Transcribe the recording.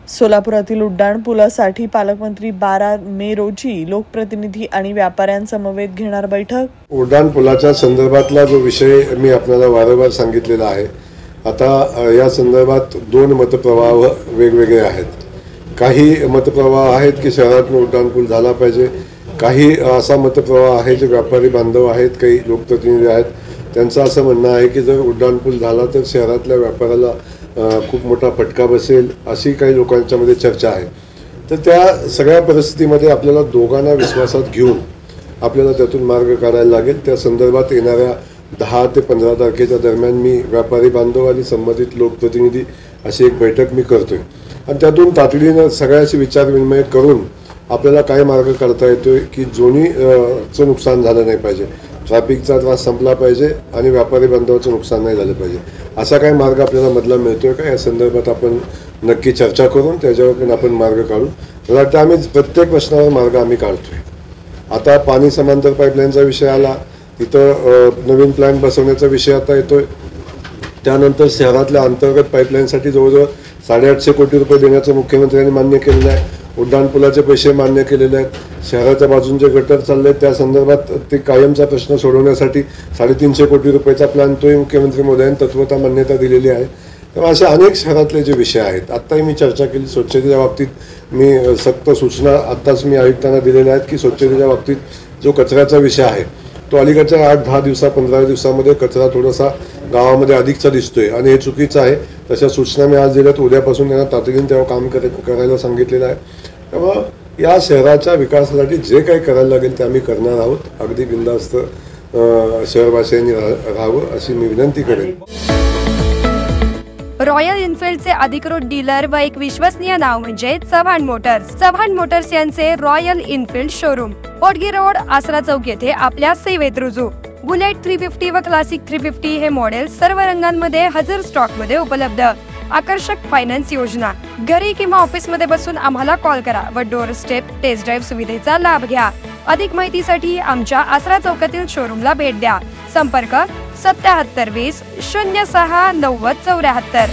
सोलापुरातील उड्डाण पुलासाठी पालकमंत्री 12 मे रोजी लोकप्रतिनिधी आणि व्यापाऱ्यांसमवेत घेणार बैठक। उड्डाण पुलाच्या संदर्भातला जो विषय मी आपल्याला वारंवार सांगितलेला आहे, आता या संदर्भात दोन मतप्रवाह वेगवेगळे आहेत। काही मतप्रवाह आहेत की शहरात उड्डाण पूल झाला पाहिजे, काही असा मतप्रवाह आहे जे व्यापारी बांधव आहेत, काही लोकप्रतिनिधी आहेत, त्यांचं असं म्हणणं आहे की जर उड्डाण पूल झाला तर शहरातल्या व्यापाराला खूप मोठा फटका बसेल, अशी काही लोकांच्यामध्ये चर्चा आहे। तर त्या सगळ्या परिस्थितीमध्ये आपल्याला दोघांना विश्वासात घेऊन आपल्याला त्यातून मार्ग काढायला लागेल। त्या संदर्भात येणाऱ्या 10 ते 15 तारखेच्या दरम्यान मी व्यापारी बांधव आणि संबंधित लोकप्रतिनिधी अशी एक बैठक मी करतोय आणि त्यातून तातडीनं सगळ्याशी विचारविनिमय करून आपल्याला काय मार्ग काढता येतोय की जोनीचं नुकसान झालं नाही पाहिजे, ट्रॅफिकचा त्रास संपला पाहिजे आणि व्यापारी बांधवाचं नुकसान नाही झालं पाहिजे, असा काय मार्ग आपल्याला मधला मिळतोय का, या संदर्भात आपण नक्की चर्चा करून त्याच्यावर पण आपण मार्ग काढू। मला वाटतं आम्ही प्रत्येक प्रश्नावर मार्ग आम्ही काढतोय। आता पाणी समांतर पाईपलाईनचा विषय आला, तिथं नवीन प्लॅन बसवण्याचा विषय आता येतोय। त्यानंतर शहरातल्या अंतर्गत पाईपलाईनसाठी जवळजवळ 850 कोटी रुपये देण्याचं मुख्यमंत्र्यांनी मान्य केलेलं आहे। उड्डाण पुलाचे पैसे मान्य केलेले आहेत। शहराच्या बाजून जे गटर चालले त्या संदर्भात ते कायमचा प्रश्न सोडवण्यासाठी 350 कोटी रुपयाचा प्लॅन तोही मुख्यमंत्री महोदयांनी तत्वता मान्यता दिलेली आहे। तेव्हा असे अनेक शहरातले जे विषय आहेत, आत्ताही मी चर्चा केली स्वच्छतेच्या बाबतीत मी सक्त सूचना आत्ताच मी आयुक्तांना दिलेल्या आहेत की स्वच्छतेच्या बाबतीत जो कचऱ्याचा विषय आहे तो अलीकडच्या 8-10 दिवसा 15 दिवसामध्ये कचरा थोडासा गावामध्ये अधिकचा दिसतोय आणि हे चुकीचं आहे। तशा सूचना मी आज दिल्यात, उद्यापासून त्यांना तातडीने तेव्हा काम करायला सांगितलेलं आहे। तेव्हा या शहराच्या विकासासाठी जे काही करायला लागेल ते आम्ही करणार आहोत। अगदी बिनधास्त शहरवासियांनी राहावं अशी मी विनंती करेन। रॉयल एनफील्डचे अधिकृत डीलर व एक विश्वसनीय नाव म्हणजे चव्हाण मोटर्स। चव्हाण मोटर्स यांचे रॉयल एनफील्ड शोरूम ओटगी रोड, आसरा चौक येथे आपल्या सेवेत रुजू। बुलेट 350 व क्लासिक 350 हे मॉडेल सर्व रंगांमध्ये हजर स्टॉक मध्ये उपलब्ध। आकर्षक फायनान्स योजना, घरी किंवा ऑफिस मध्ये बसून आम्हाला कॉल करा व डोर स्टेप टेस्ट ड्राईव्ह सुविधेचा लाभ घ्या। अधिक माहितीसाठी आमच्या आसरा चौकातील शोरूमला भेट द्या। संपर्क 7720 06 90 74।